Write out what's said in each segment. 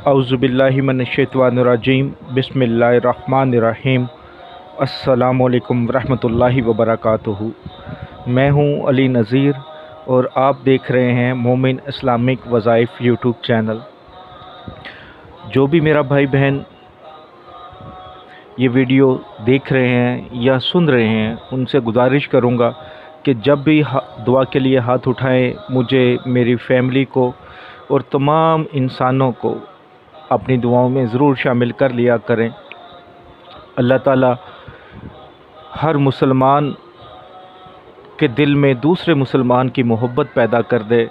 औज़ुबिल्लाहि मिनश्शैतानिर्रजीम बिस्मिल्लाहिर्रहमानिर्रहीम। अस्सलामुअलैकुम रहमतुल्लाहि व बरकातुहू। मैं हूँ अली नज़ीर और आप देख रहे हैं मोमिन इस्लामिक वज़ाइफ यूट्यूब चैनल। जो भी मेरा भाई बहन ये वीडियो देख रहे हैं या सुन रहे हैं, उनसे गुजारिश करूँगा कि जब भी दुआ के लिए हाथ उठाएं, मुझे, मेरी फैमिली को और तमाम इंसानों को अपनी दुआओं में ज़रूर शामिल कर लिया करें। अल्लाह ताला हर मुसलमान के दिल में दूसरे मुसलमान की मोहब्बत पैदा कर दे,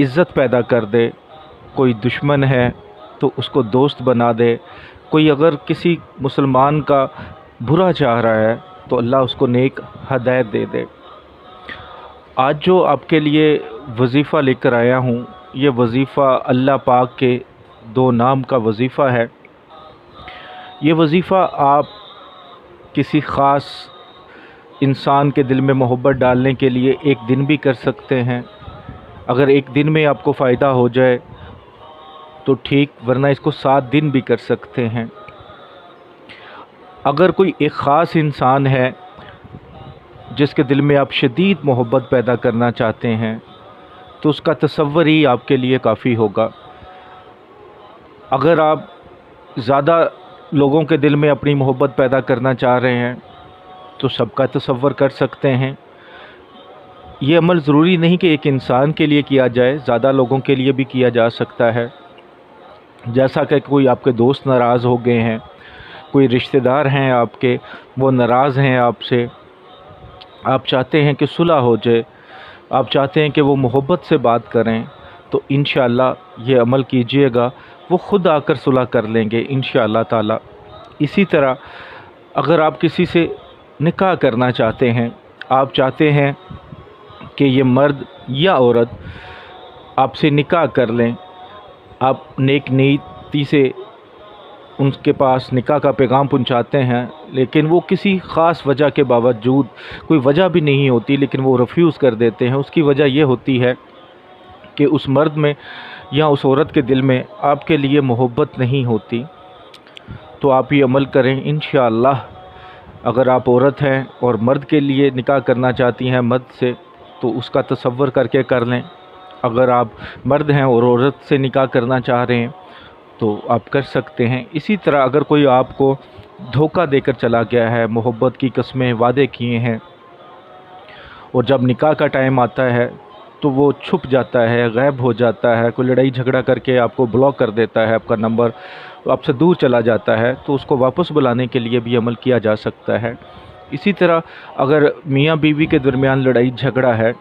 इज़्ज़त पैदा कर दे। कोई दुश्मन है तो उसको दोस्त बना दे। कोई अगर किसी मुसलमान का बुरा चाह रहा है तो अल्लाह उसको नेक हदायत दे दे। आज जो आपके लिए वज़ीफ़ा लेकर आया हूँ, ये वज़ीफ़ा अल्लाह पाक के दो नाम का वज़ीफ़ा है। ये वज़ीफ़ा आप किसी ख़ास इंसान के दिल में मोहब्बत डालने के लिए एक दिन भी कर सकते हैं। अगर एक दिन में आपको फ़ायदा हो जाए तो ठीक, वरना इसको 7 दिन भी कर सकते हैं। अगर कोई एक ख़ास इंसान है जिसके दिल में आप शदीद मोहब्बत पैदा करना चाहते हैं तो उसका तसव्वुर ही आपके लिए काफ़ी होगा। अगर आप ज़्यादा लोगों के दिल में अपनी मोहब्बत पैदा करना चाह रहे हैं तो सबका तसव्वुर कर सकते हैं। ये अमल ज़रूरी नहीं कि एक इंसान के लिए किया जाए, ज़्यादा लोगों के लिए भी किया जा सकता है। जैसा कि कोई आपके दोस्त नाराज़ हो गए हैं, कोई रिश्तेदार हैं आपके, वो नाराज़ हैं आपसे, आप चाहते हैं कि सुलह हो जाए, आप चाहते हैं कि वो मोहब्बत से बात करें, तो इंशाअल्लाह ये अमल कीजिएगा, वो ख़ुद आकर सुलह कर लेंगे इंशाअल्लाह ताला। इसी तरह अगर आप किसी से निकाह करना चाहते हैं, आप चाहते हैं कि ये मर्द या औरत आपसे निकाह कर लें, आप नेक नीयती से उनके पास निकाह का पैगाम पहुंचाते हैं, लेकिन वो किसी ख़ास वजह के बावजूद, कोई वजह भी नहीं होती लेकिन वो रिफ्यूज़ कर देते हैं। उसकी वजह ये होती है कि उस मर्द में या उस औरत के दिल में आपके लिए मोहब्बत नहीं होती। तो आप ये अमल करें इंशाअल्लाह। अगर आप औरत हैं और मर्द के लिए निकाह करना चाहती हैं मर्द से, तो उसका तसव्वुर करके कर लें। अगर आप मर्द हैं और औरत से निकाह करना चाह रहे हैं तो आप कर सकते हैं। इसी तरह अगर कोई आपको धोखा देकर चला गया है, मोहब्बत की कस्में वादे किए हैं और जब निकाह का टाइम आता है तो वो छुप जाता है, गायब हो जाता है, कोई लड़ाई झगड़ा करके आपको ब्लॉक कर देता है, आपका नंबर आपसे दूर चला जाता है, तो उसको वापस बुलाने के लिए भी अमल किया जा सकता है। इसी तरह अगर मियाँ बीवी के दरमियान लड़ाई झगड़ा है,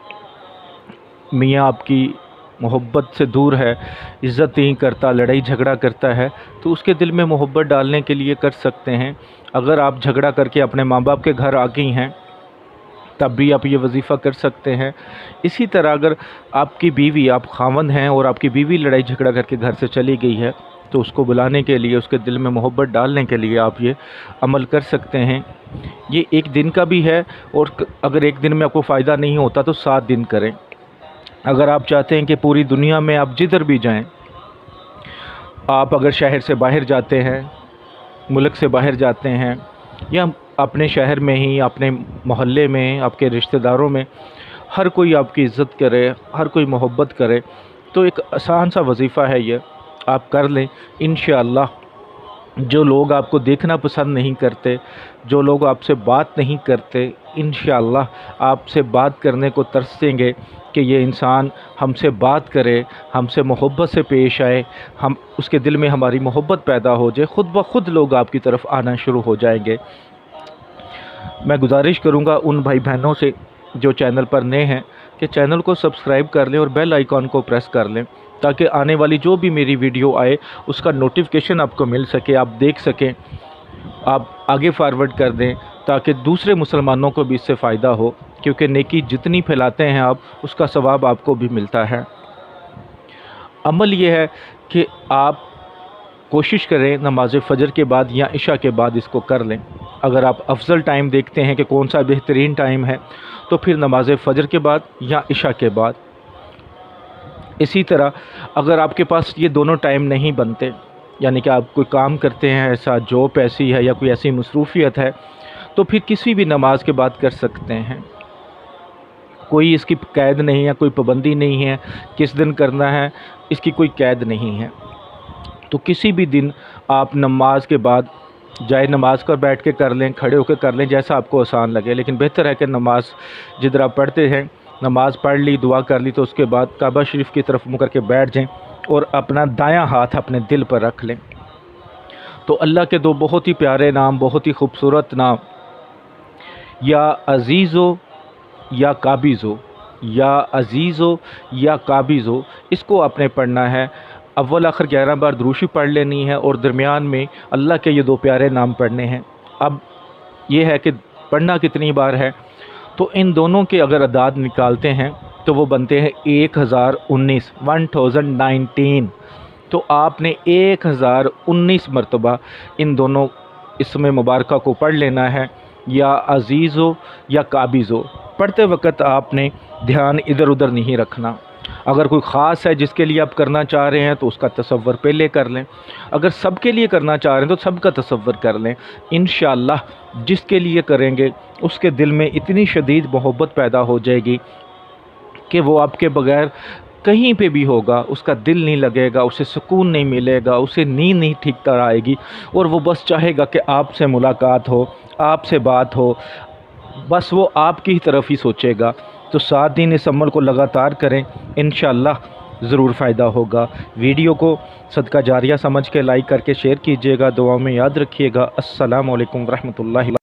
मियाँ आपकी मोहब्बत से दूर है, इज़्ज़त नहीं करता, लड़ाई झगड़ा करता है, तो उसके दिल में मोहब्बत डालने के लिए कर सकते हैं। अगर आप झगड़ा करके अपने माँ बाप के घर आ गई हैं तब भी आप ये वज़ीफ़ा कर सकते हैं। इसी तरह अगर आपकी बीवी, आप ख़ावंद हैं और आपकी बीवी लड़ाई झगड़ा करके घर से चली गई है, तो उसको बुलाने के लिए, उसके दिल में मोहब्बत डालने के लिए आप ये अमल कर सकते हैं। ये एक दिन का भी है और अगर एक दिन में आपको फ़ायदा नहीं होता तो 7 दिन करें। अगर आप चाहते हैं कि पूरी दुनिया में आप जिधर भी जाएं, आप अगर शहर से बाहर जाते हैं, मुल्क से बाहर जाते हैं, या अपने शहर में ही, अपने मोहल्ले में, आपके रिश्तेदारों में हर कोई आपकी इज़्ज़त करे, हर कोई मोहब्बत करे, तो एक आसान सा वज़ीफ़ा है ये, आप कर लें इंशाअल्लाह। जो लोग आपको देखना पसंद नहीं करते, जो लोग आपसे बात नहीं करते, इंशाअल्लाह आपसे बात करने को तरसेंगे कि ये इंसान हमसे बात करे, हमसे मोहब्बत से पेश आए, हम उसके दिल में हमारी मोहब्बत पैदा हो जाए, ख़ुद ब खुद लोग आपकी तरफ आना शुरू हो जाएंगे। मैं गुजारिश करूँगा उन भाई बहनों से जो चैनल पर नए हैं कि चैनल को सब्सक्राइब कर लें और बेल आइकॉन को प्रेस कर लें, ताकि आने वाली जो भी मेरी वीडियो आए उसका नोटिफिकेशन आपको मिल सके, आप देख सकें, आप आगे फॉरवर्ड कर दें ताकि दूसरे मुसलमानों को भी इससे फ़ायदा हो, क्योंकि नेकी जितनी फैलाते हैं आप, उसका सवाब आपको भी मिलता है। अमल ये है कि आप कोशिश करें नमाज फ़जर के बाद या इशा के बाद इसको कर लें। अगर आप अफजल टाइम देखते हैं कि कौन सा बेहतरीन टाइम है, तो फिर नमाज फ़जर के बाद या इशा के बाद। اسی طرح اگر آپ کے پاس یہ دونوں ٹائم نہیں بنتے، یعنی کہ آپ کوئی کام کرتے ہیں ایسا، جاب ایسی ہے یا کوئی ایسی مصروفیت ہے، تو پھر کسی بھی نماز کے بعد کر سکتے ہیں، کوئی اس کی قید نہیں ہے، کوئی پابندی نہیں ہے کس دن کرنا ہے، اس کی کوئی قید نہیں ہے۔ تو کسی بھی دن آپ نماز کے بعد جائے نماز پر بیٹھ کے کر لیں، کھڑے ہو کے کر لیں، جیسا آپ کو آسان لگے، لیکن بہتر ہے کہ نماز جدھر آپ پڑھتے ہیں نماز پڑھ لی، دعا کر لی، تو اس کے بعد کعبہ شریف کی طرف منہ کر کے بیٹھ جائیں اور اپنا دایاں ہاتھ اپنے دل پر رکھ لیں۔ تو اللہ کے دو بہت ہی پیارے نام، بہت ہی خوبصورت نام، یا عزیز ہو یا قابض ہو، یا عزیز ہو یا قابض ہو، اس کو آپ نے پڑھنا ہے۔ اول آخر 11 بار دروشی پڑھ لینی ہے اور درمیان میں اللہ کے یہ دو پیارے نام پڑھنے ہیں۔ اب یہ ہے کہ پڑھنا کتنی بار ہے، تو ان دونوں کے اگر اعداد نکالتے ہیں تو وہ بنتے ہیں 1019۔ تو آپ نے 1019 مرتبہ ان دونوں اسم مبارکہ کو پڑھ لینا ہے، یا عزیز ہو یا قابض ہو۔ پڑھتے وقت آپ نے دھیان ادھر ادھر نہیں رکھنا۔ اگر کوئی خاص ہے جس کے لیے آپ کرنا چاہ رہے ہیں تو اس کا تصور پہلے کر لیں، اگر سب کے لیے کرنا چاہ رہے ہیں تو سب کا تصور کر لیں۔ انشاءاللہ جس کے لیے کریں گے اس کے دل میں اتنی شدید محبت پیدا ہو جائے گی کہ وہ آپ کے بغیر کہیں پہ بھی ہوگا اس کا دل نہیں لگے گا، اسے سکون نہیں ملے گا، اسے نیند نہیں ٹھیک طرح آئے گی، اور وہ بس چاہے گا کہ آپ سے ملاقات ہو، آپ سے بات ہو، بس وہ آپ کی طرف ہی سوچے گا۔ تو 7 دن اس عمل کو لگاتار کریں، انشاءاللہ ضرور فائدہ ہوگا۔ ویڈیو کو صدقہ جاریہ سمجھ کے لائک کر کے شیئر کیجیے گا، دعاؤں میں یاد رکھیے گا۔ السلام علیکم ورحمۃ اللہ۔